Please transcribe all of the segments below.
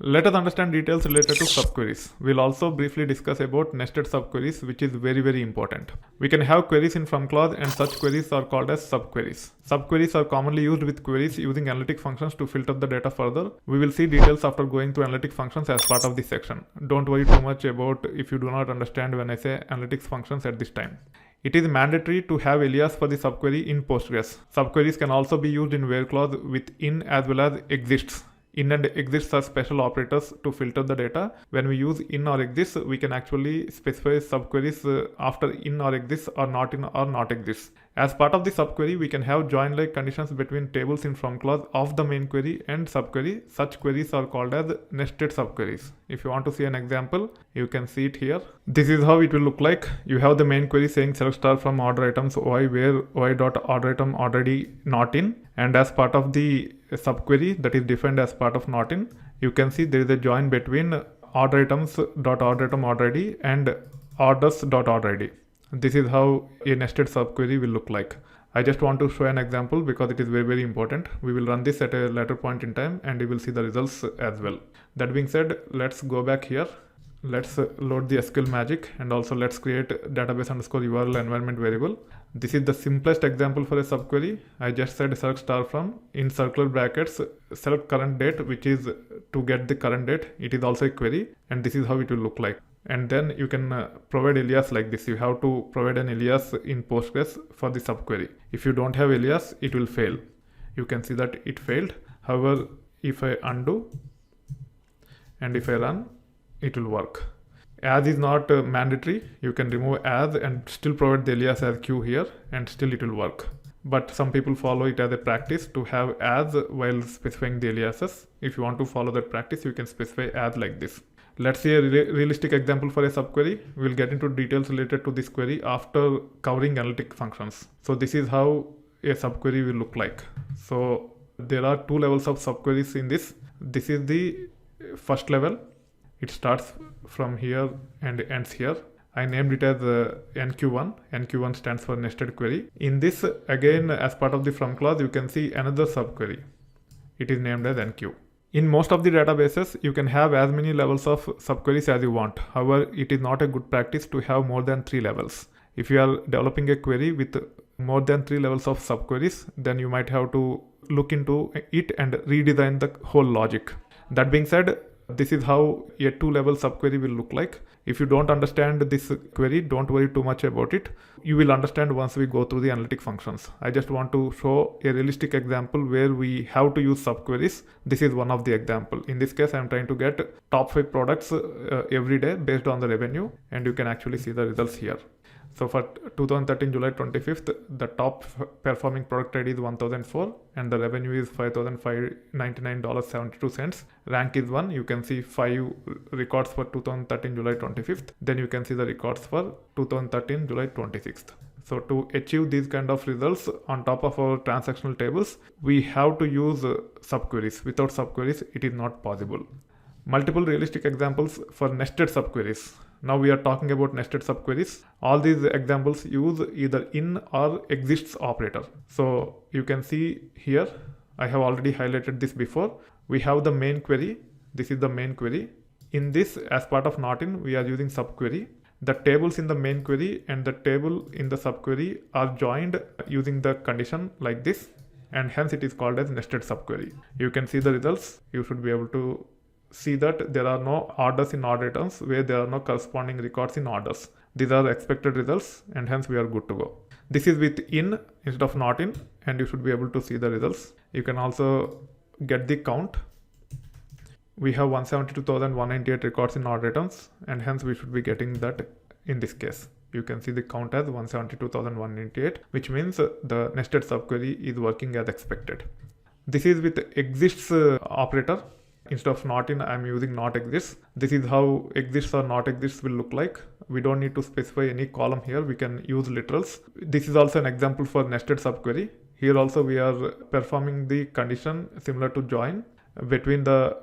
Let us understand details related to subqueries. We'll also briefly discuss about nested subqueries, which is very important. We can have queries in from clause, and such queries are called as subqueries. Subqueries are commonly used with queries using analytic functions to filter the data further. We will see details after going through analytic functions as part of this section. Don't worry too much about if you do not understand when I say analytics functions at this time. It is mandatory to have alias for the subquery in Postgres. Subqueries can also be used in where clause with in as well as exists. In and exists are special operators to filter the data. When we use in or exists, we can actually specify subqueries after in or exists or not in or not exists. As part of the subquery, we can have join-like conditions between tables in from clause of the main query and subquery. Such queries are called as nested subqueries. If you want to see an example, you can see it here. This is how it will look like. You have the main query saying select star from order items y where y dot order item already not in, and as part of the subquery that is defined as part of not in, you can see there is a join between order items dot order item already and orders dot already. This is how a nested subquery will look like. I just want to show an example because it is very important. We will run this at a later point in time and you will see the results as well. That being said, let's go back here. Let's load the SQL magic, and also let's create database underscore URL environment variable. This is the simplest example for a subquery. I just said select star from, in circular brackets, select current date, which is to get the current date. It is also a query, and this is how it will look like. And then you can provide alias like this. You have to provide an alias in Postgres for the subquery. If you don't have alias, it will fail. You can see that it failed. However, if I undo and if I run, it will work. As is not mandatory. You can remove as and still provide the alias as q here, and still it will work. But some people follow it as a practice to have as while specifying the aliases. If you want to follow that practice, you can specify as like this. Let's see a realistic example for a subquery. We'll get into details related to this query after covering analytic functions. So this is how a subquery will look like. So there are two levels of subqueries in this. This is the first level. It starts from here and ends here. I named it as NQ1. NQ1 stands for nested query. In this, again, as part of the from clause, you can see another subquery. It is named as NQ. In most of the databases, you can have as many levels of subqueries as you want. However, it is not a good practice to have more than 3 levels. If you are developing a query with more than 3 levels of subqueries, then you might have to look into it and redesign the whole logic. That being said, this is how a 2-level subquery will look like. If you don't understand this query, don't worry too much about it. You will understand once we go through the analytic functions. I just want to show a realistic example where we have to use subqueries. This is one of the example. In this case, I'm trying to get top 5 products every day based on the revenue, and you can actually see the results here. So for 2013 July 25th, the top performing product ID is 1004 and the revenue is $5,599.72. Rank is 1. You can see 5 records for 2013 July 25th. Then you can see the records for 2013 July 26th. So to achieve these kind of results on top of our transactional tables, we have to use subqueries. Without subqueries, it is not possible. Multiple realistic examples for nested subqueries. Now we are talking about nested subqueries. All these examples use either in or exists operator. So you can see here, I have already highlighted this before. We have the main query. This is the main query. In this, as part of not in, we are using subquery. The tables in the main query and the table in the subquery are joined using the condition like this, and hence it is called as nested subquery. You can see the results. You should be able to see that there are no orders in order items where there are no corresponding records in orders. These are expected results, and hence we are good to go. This is with in instead of not in, and you should be able to see the results. You can also get the count. We have 172,198 records in order items, and hence we should be getting that in this case. You can see the count as 172,198, which means the nested subquery is working as expected. This is with exists operator. Instead of not in, I'm using not exists. This is how exists or not exists will look like. We don't need to specify any column here. We can use literals. This is also an example for nested subquery. Here also we are performing the condition similar to join between the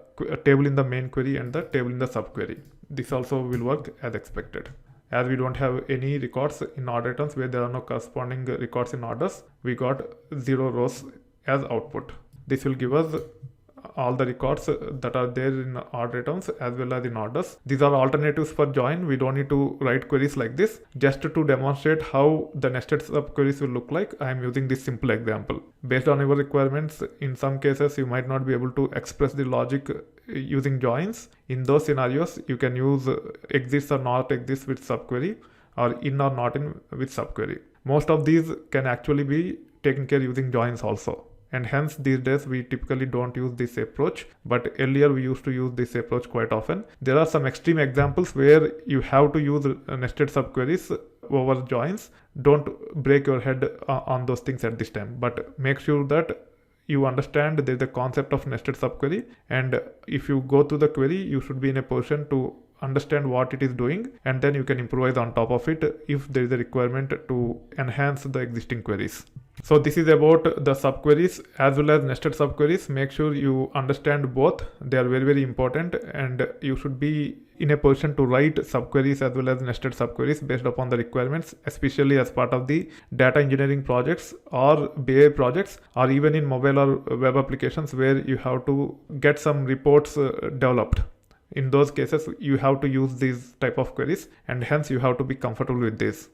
table in the main query and the table in the subquery. This also will work as expected. As we don't have any records in order items where there are no corresponding records in orders, we got 0 rows as output. This will give us all the records that are there in odd returns as well as in orders. These are alternatives for join. We don't need to write queries like this. Just to demonstrate how the nested subqueries will look like, I am using this simple example. Based on your requirements, in some cases you might not be able to express the logic using joins. In those scenarios, you can use exists or not exists with subquery, or in or not in with subquery. Most of these can actually be taken care using joins also, and hence these days we typically don't use this approach, but earlier we used to use this approach quite often. There are some extreme examples where you have to use nested subqueries over joins. Don't break your head on those things at this time, but make sure that you understand there is a concept of nested subquery, and if you go through the query, you should be in a position to understand what it is doing, and then you can improvise on top of it if there is a requirement to enhance the existing queries. So this is about the subqueries as well as nested subqueries. Make sure you understand both. They are very, very important, and you should be in a position to write subqueries as well as nested subqueries based upon the requirements, especially as part of the data engineering projects or BI projects, or even in mobile or web applications where you have to get some reports developed. In those cases, you have to use these type of queries, and hence you have to be comfortable with this.